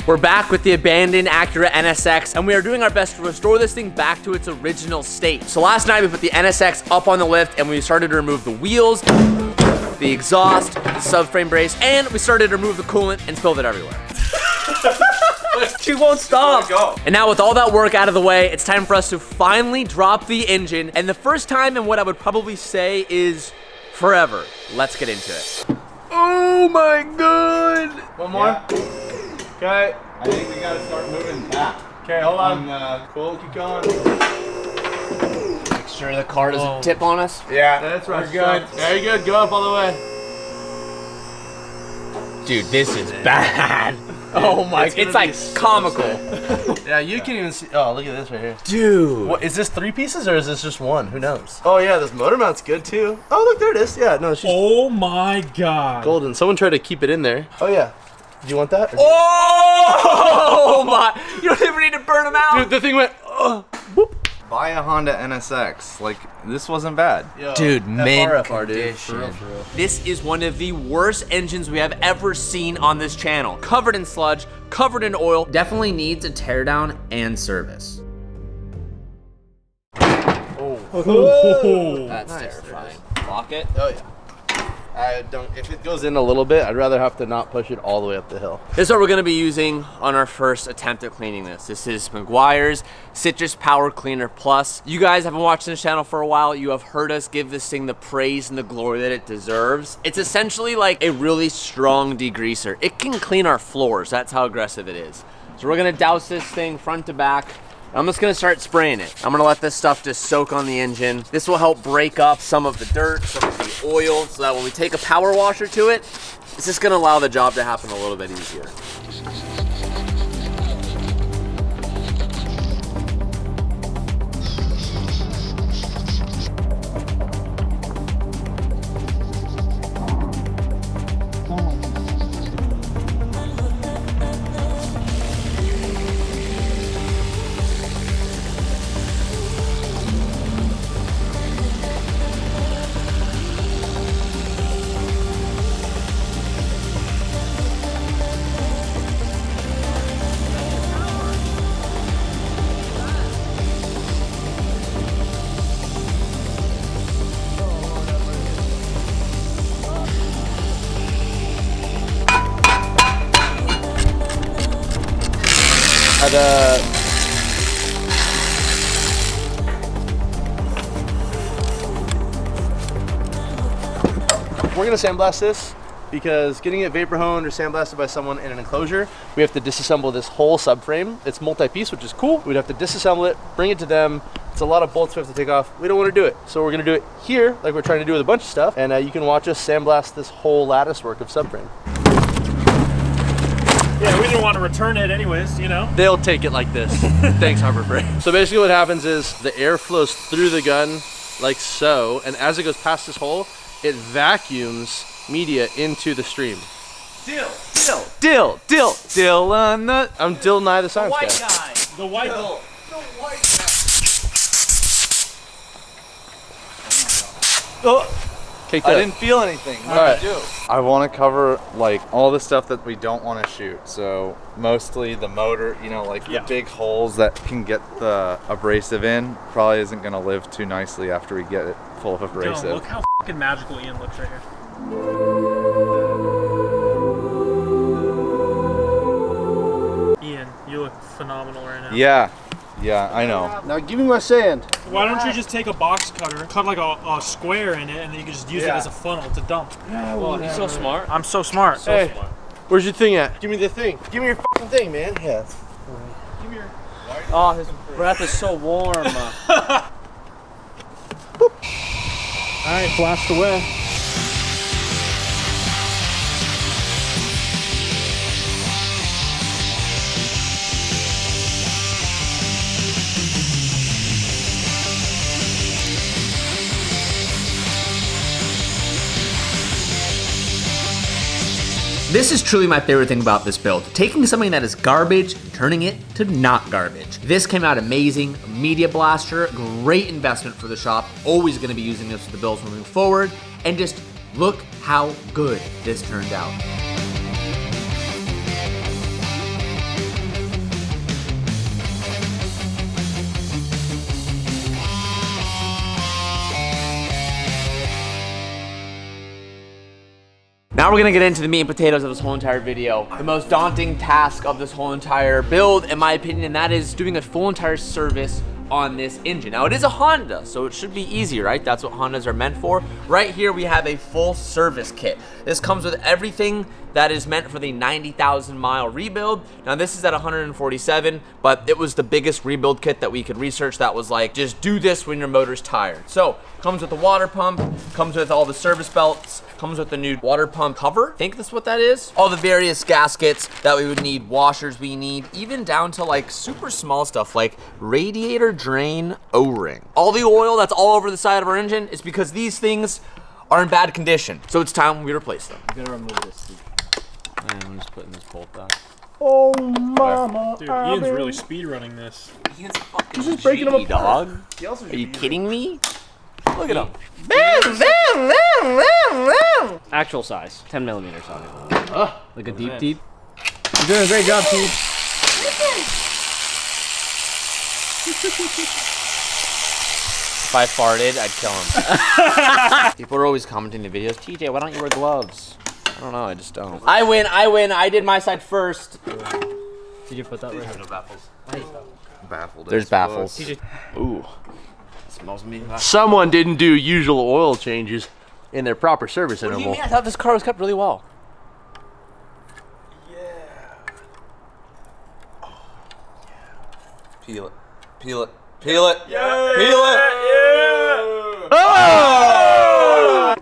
We're back with the abandoned Acura NSX, and we are doing our best to restore this thing back to its original state. So last night we put the NSX up on the lift and we started to remove the wheels, the exhaust, the subframe brace, and we started to remove the coolant and spilled it everywhere. She won't stop. And now with all that work out of the way, it's time for us to finally drop the engine. And the first time in what I would probably say is forever. Let's get into it. Oh my God. One more? Yeah. Okay. I think we gotta start moving back. Okay, hold on. Cool, keep going. Make sure the car doesn't tip on us. Yeah. That's right. We're good. Very good. Go up all the way. Dude, this is bad. Oh my, it's like comical. Yeah, you can even see. Oh, look at this right here. Dude. What, is this 3 pieces or is this just one? Who knows? Oh yeah, this motor mount's good too. Oh look, there it is. Yeah, no, she's Oh my God. golden. Someone tried to keep it in there. Oh yeah. Do you want that? Oh my, you don't even need to burn them out. Dude, the thing went, boop. Buy a Honda NSX. Like, this wasn't bad. Yo, Dude, mint FR, dude. condition. For real, for real. This is one of the worst engines we have ever seen on this channel. Covered in sludge, covered in oil. Definitely needs a teardown and service. Oh. That's Nice, terrifying. Lock it. Oh yeah. I don't. If it goes in a little bit, I'd rather have to not push it all the way up the hill. This is what we're gonna be using on our first attempt at cleaning this. This is Meguiar's Citrus Power Cleaner Plus. You guys haven't watched this channel for a while. You have heard us give this thing the praise and the glory that it deserves. It's essentially like a really strong degreaser. It can clean our floors. That's how aggressive it is. So we're gonna douse this thing front to back. I'm just gonna start spraying it. I'm gonna let this stuff just soak on the engine. This will help break up some of the dirt, some of the oil, so that when we take a power washer to it, it's just gonna allow the job to happen a little bit easier. We're gonna sandblast this because getting it vapor honed or sandblasted by someone in an enclosure, we have to disassemble this whole subframe. It's multi-piece, which is cool. We'd have to disassemble it, bring it to them. It's a lot of bolts we have to take off. We don't want to do it, so we're gonna do it here, like we're trying to do with a bunch of stuff. And you can watch us sandblast this whole lattice work of subframe. Yeah, we didn't want to return it anyways, you know? They'll take it like this. Thanks, Harbor Freight. So basically what happens is the air flows through the gun like so, and as it goes past this hole, it vacuums media into the stream. Dill on the I'm Dill Nye the Science Guy. guy. The white Dill. Oh, okay, I didn't feel anything. What Alright. do I do? I want to cover like all the stuff that we don't want to shoot. So mostly the motor, you know, like the big holes that can get the abrasive in probably isn't going to live too nicely after we get it full of abrasive. Yo, look how fucking magical Ian looks right here. Ian, you look phenomenal right now. Yeah, I know. Now give me my sand. Why don't you just take a box cutter, cut like a square in it, and then you can just use it as a funnel to dump. Oh, he's so smart. I'm so smart. Hey, where's your thing at? Give me the thing. Give me your fucking thing, man. Yeah. Give me your... Oh, his breath is so warm. Alright, blast away. This is truly my favorite thing about this build. Taking something that is garbage, turning it to not garbage. This came out amazing. Media blaster, great investment for the shop. Always gonna be using this for the builds moving forward. And just look how good this turned out. Now we're gonna get into the meat and potatoes of this whole entire video. The most daunting task of this whole entire build, in my opinion, and that is doing a full entire service on this engine. Now it is a Honda, so it should be easy, right? That's what Hondas are meant for. Right here we have a full service kit. This comes with everything that is meant for the 90,000 mile rebuild. Now this is at 147, but it was the biggest rebuild kit that we could research that was like, just do this when your motor's tired. So, comes with the water pump, comes with all the service belts, comes with the new water pump cover. I think that's what that is. All the various gaskets that we would need, washers we need, even down to like super small stuff like radiator drain O-ring. All the oil that's all over the side of our engine is because these things are in bad condition. So it's time we replace them. I'm gonna remove this. And I'm just putting this bolt back. Oh, mama. Dude, Ian's really speed running this. Ian's fucking He's just breaking them G, dog. apart. Are you kidding me? Look at him. Actual size, 10 millimeters on it. Like a deep. You're doing a great job, Pete. If I farted, I'd kill him. People are always commenting in the videos, TJ, why don't you wear gloves? I don't know, I just don't. I win. I did my side first. Did you put that right here? No baffles. Baffled. There's baffles. Ooh. Smells me. Someone didn't do usual oil changes in their proper service What do you interval. mean? I thought this car was kept really well. Peel it. Peel it. Peel it. Yeah. Peel it. Yeah. Oh!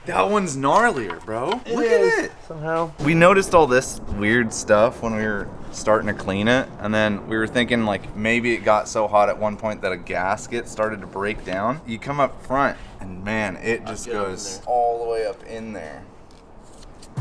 That one's gnarlier, bro. Look at it. Somehow. We noticed all this weird stuff when we were starting to clean it, and then we were thinking like maybe it got so hot at one point that a gasket started to break down. You come up front, and man, it just goes all the way up in there.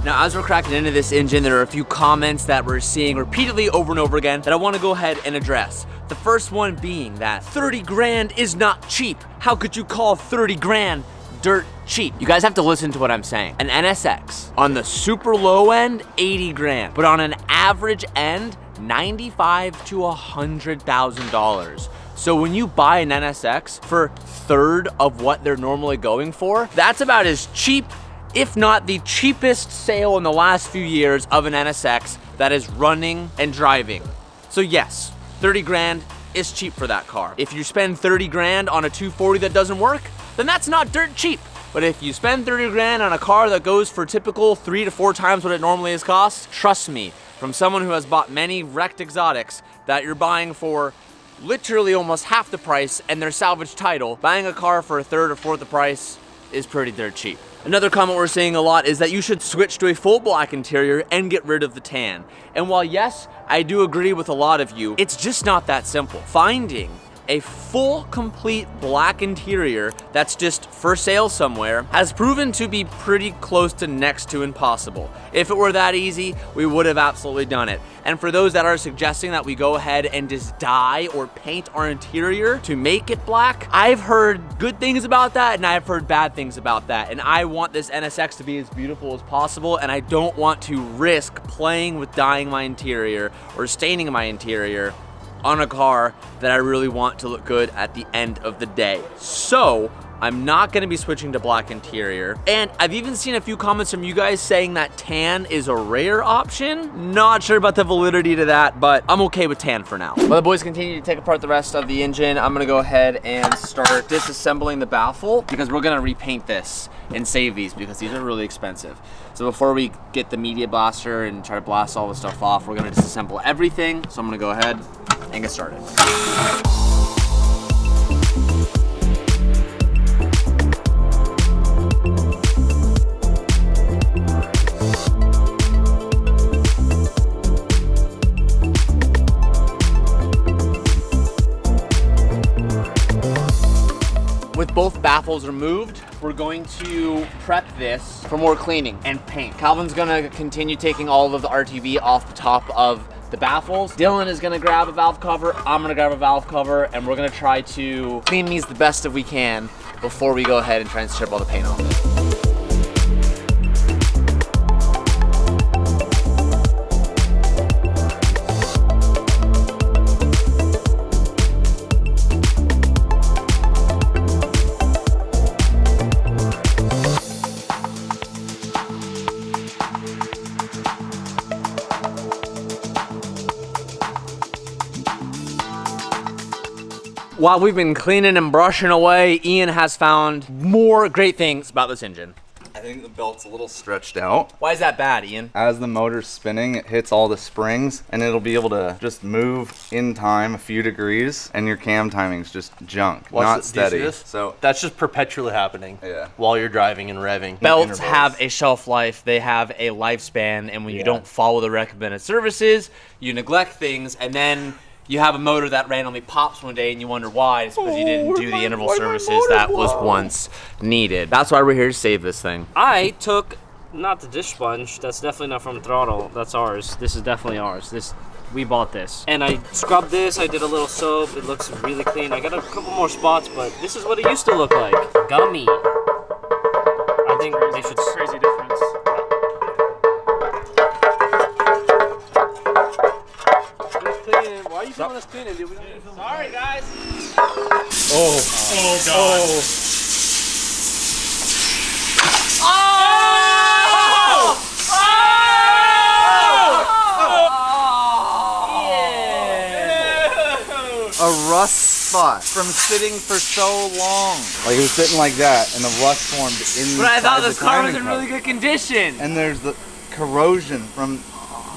Now, as we're cracking into this engine, there are a few comments that we're seeing repeatedly over and over again that I want to go ahead and address. The first one being that 30 grand is not cheap. How could you call 30 grand dirt cheap? You guys have to listen to what I'm saying. An NSX on the super low end, 80 grand, but on an average end, $95,000 to $100,000. So when you buy an NSX for third of what they're normally going for, that's about as cheap, if not the cheapest sale in the last few years of an NSX that is running and driving. So yes, 30 grand is cheap for that car. If you spend 30 grand on a 240 that doesn't work, then that's not dirt cheap. But if you spend 30 grand on a car that goes for typical 3 to 4 times what it normally is cost, trust me, from someone who has bought many wrecked exotics that you're buying for literally almost half the price and their salvage title, buying a car for a third or fourth the price is pretty dirt cheap. Another comment we're seeing a lot is that you should switch to a full black interior and get rid of the tan. And while yes, I do agree with a lot of you, it's just not that simple. Finding a full, complete black interior that's just for sale somewhere has proven to be pretty close to next to impossible. If it were that easy, we would have absolutely done it. And for those that are suggesting that we go ahead and just dye or paint our interior to make it black, I've heard good things about that and I've heard bad things about that. And I want this NSX to be as beautiful as possible, and I don't want to risk playing with dyeing my interior or staining my interior on a car that I really want to look good at the end of the day. So I'm not gonna be switching to black interior. And I've even seen a few comments from you guys saying that tan is a rare option. Not sure about the validity to that, but I'm okay with tan for now. While the boys continue to take apart the rest of the engine, I'm gonna go ahead and start disassembling the baffle because we're gonna repaint this and save these because these are really expensive. So before we get the media blaster and try to blast all the stuff off, we're gonna disassemble everything. So I'm gonna go ahead and get started. With both baffles removed, we're going to prep this for more cleaning and paint. Calvin's gonna continue taking all of the RTV off the top of the baffles. Dylan is gonna grab a valve cover, I'm gonna grab a valve cover, and we're gonna try to clean these the best that we can before we go ahead and try and strip all the paint off it. While we've been cleaning and brushing away, Ian has found more great things about this engine. I think the belt's a little stretched out. Why is that bad, Ian? As the motor's spinning, it hits all the springs and it'll be able to just move in time a few degrees, and your cam timing's just junk, not steady. So that's just perpetually happening. Yeah. While you're driving and revving. Belts have a shelf life, they have a lifespan, and when you don't follow the recommended services, you neglect things, and then you have a motor that randomly pops one day and you wonder why. It's because you didn't do the interval services that was once needed. That's why we're here to save this thing. I took, not the dish sponge, that's definitely not from Throttle, that's ours. This is definitely ours. We bought this. And I scrubbed this, I did a little soap, it looks really clean. I got a couple more spots, but this is what it used to look like. Gummy. I think they should... Crazy difference. Why are you feeling us cleaning, dude? Sorry, guys. Oh god. A rust spot from sitting for so long. Like it was sitting like that, and the rust formed inside. But I thought this the car was timing in really cover. good condition. And there's the corrosion from.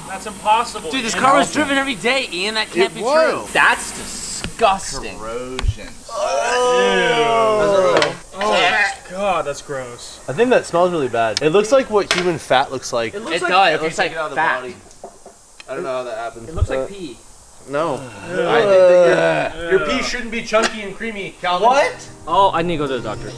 That's impossible. Dude, this car was driven every day, Ian. That can't be true. That's disgusting. Corrosion. Oh god, that's gross. I think that smells really bad. It looks like what human fat looks like. It does. It It's looks like out of the fat. body. I don't know how that happens. It looks like pee. No. I think that your pee shouldn't be chunky and creamy, Calvin. What? Oh, I need to go to the doctor.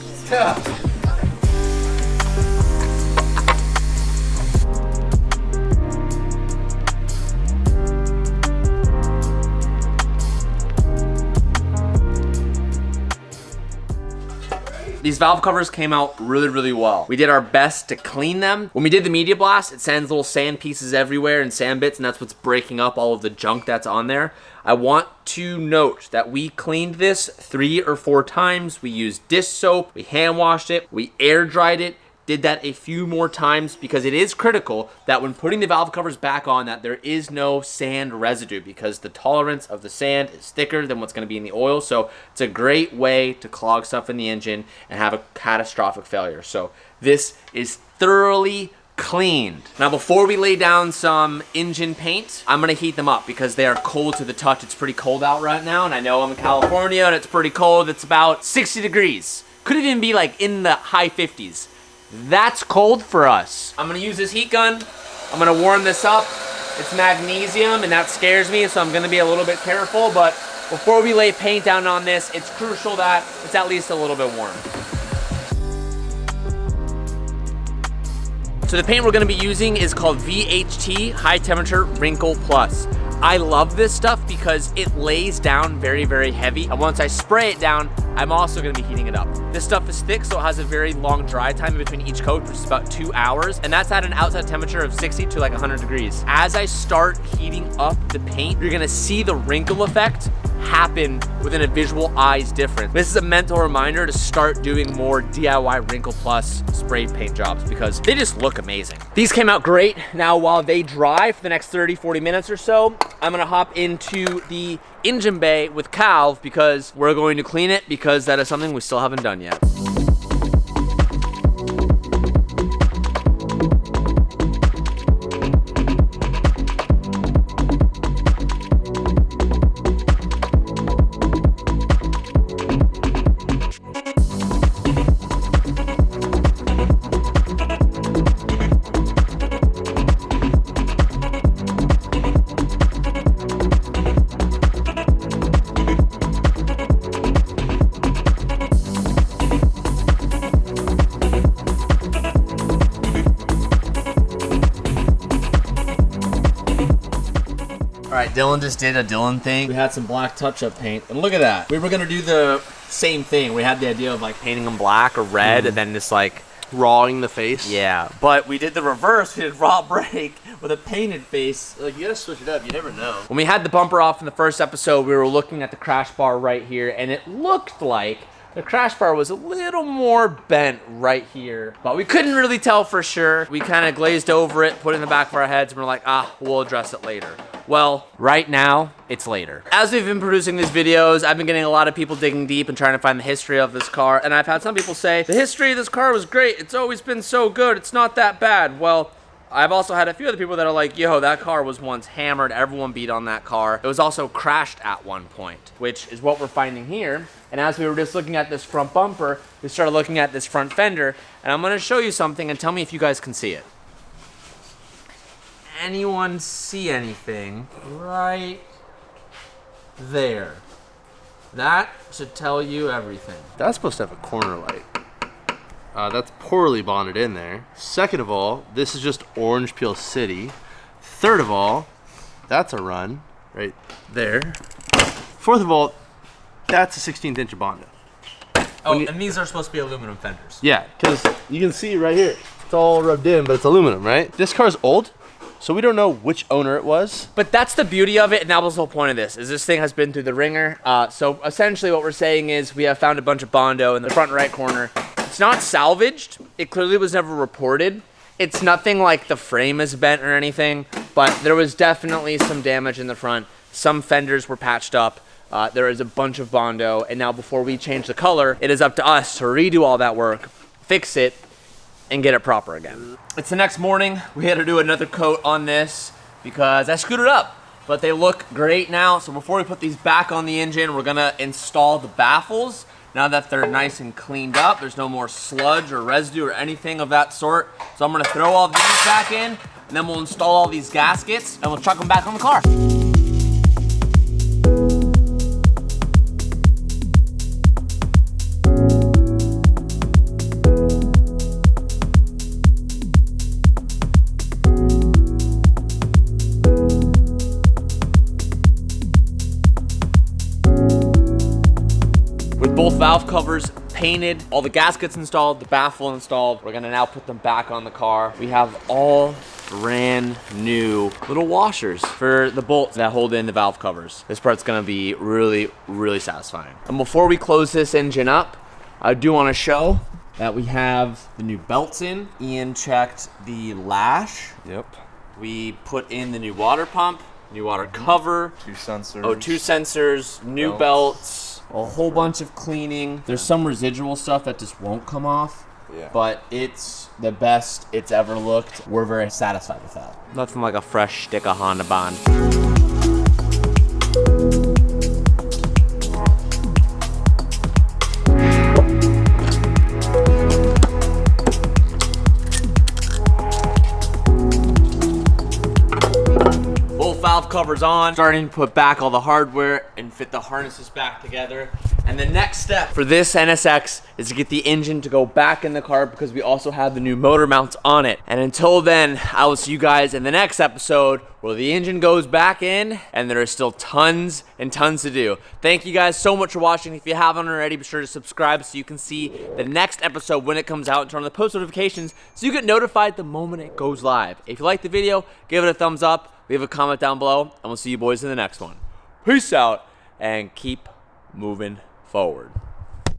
These valve covers came out really, really well. We did our best to clean them. When we did the media blast, it sends little sand pieces everywhere and sand bits, and that's what's breaking up all of the junk that's on there. I want to note that we cleaned this 3 or 4 times. We used dish soap, we hand washed it, we air dried it, did that a few more times because it is critical that when putting the valve covers back on that there is no sand residue, because the tolerance of the sand is thicker than what's going to be in the oil. So it's a great way to clog stuff in the engine and have a catastrophic failure. So this is thoroughly cleaned. Now before we lay down some engine paint, I'm gonna heat them up because they are cold to the touch. It's pretty cold out right now, and I know I'm in California and it's pretty cold. It's about 60 degrees. Could even be like in the high 50s. That's cold for us. I'm gonna use this heat gun. I'm gonna warm this up. It's magnesium and that scares me, so I'm gonna be a little bit careful, but before we lay paint down on this, it's crucial that it's at least a little bit warm. So the paint we're gonna be using is called VHT, High Temperature Wrinkle Plus. I love this stuff because it lays down very, very heavy. And once I spray it down, I'm also gonna be heating it up. This stuff is thick, so it has a very long dry time in between each coat, which is about 2 hours. And that's at an outside temperature of 60 to like 100 degrees. As I start heating up the paint, you're gonna see the wrinkle effect happen within a visual eye's difference. This is a mental reminder to start doing more DIY Wrinkle Plus spray paint jobs because they just look amazing. These came out great. Now while they dry for the next 30-40 minutes or so, I'm gonna hop into the engine bay with Calv because we're going to clean it because that is something we still haven't done yet. All right, Dylan just did a Dylan thing. We had some black touch-up paint, and look at that. We were gonna do the same thing. We had the idea of like painting them black or red, and then just like rawing the face. Yeah, but we did the reverse. We did raw brake with a painted face. Like, you gotta switch it up, you never know. When we had the bumper off in the first episode, we were looking at the crash bar right here, and it looked like the crash bar was a little more bent right here, but we couldn't really tell for sure. We kind of glazed over it, put it in the back of our heads, and we're like, we'll address it later. Well, right now, it's later. As we've been producing these videos, I've been getting a lot of people digging deep and trying to find the history of this car, and I've had some people say, the history of this car was great, it's always been so good, it's not that bad. Well, I've also had a few other people that are like, yo, that car was once hammered, everyone beat on that car. It was also crashed at one point, which is what we're finding here. And as we were just looking at this front bumper, we started looking at this front fender, and I'm gonna show you something and tell me if you guys can see it. Anyone see anything right there? That should tell you everything. That's supposed to have a corner light. That's poorly bonded in there. Second of all, this is just Orange Peel City. Third of all, that's a run right there. Fourth of all, that's a 16th inch of Bondo. Oh, and these are supposed to be aluminum fenders. Yeah, because you can see right here, it's all rubbed in, but it's aluminum, right? This car's old, so we don't know which owner it was. But that's the beauty of it, and that was the whole point of this, is this thing has been through the ringer. So essentially what we're saying is we have found a bunch of Bondo in the front right corner. It's not salvaged. It clearly was never reported. It's nothing like the frame is bent or anything, but there was definitely some damage in the front. Some fenders were patched up. There is a bunch of Bondo, and now before we change the color, it is up to us to redo all that work, fix it, and get it proper again. It's the next morning. We had to do another coat on this because I screwed it up, but they look great now. So before we put these back on the engine, we're gonna install the baffles. Now that they're nice and cleaned up, there's no more sludge or residue or anything of that sort. So I'm gonna throw all these back in, and then we'll install all these gaskets, and we'll chuck them back on the car. Both valve covers painted, all the gaskets installed, the baffle installed. We're gonna now put them back on the car. We have all brand new little washers for the bolts that hold in the valve covers. This part's gonna be really, really satisfying. And before we close this engine up, I do wanna show that we have the new belts in. Ian checked the lash. Yep. We put in the new water pump, new water cover. 2 sensors. Oh, 2 sensors, new belts, a whole bunch of cleaning. There's some residual stuff that just won't come off, but it's the best it's ever looked. We're very satisfied with that. Nothing like a fresh stick of Honda Bond. Valve covers on, starting to put back all the hardware and fit the harnesses back together. And the next step for this NSX is to get the engine to go back in the car because we also have the new motor mounts on it. And until then, I will see you guys in the next episode where the engine goes back in and there are still tons and tons to do. Thank you guys so much for watching. If you haven't already, be sure to subscribe so you can see the next episode when it comes out and turn on the post notifications so you get notified the moment it goes live. If you like the video, give it a thumbs up. Leave a comment down below, and we'll see you boys in the next one. Peace out, and keep moving forward.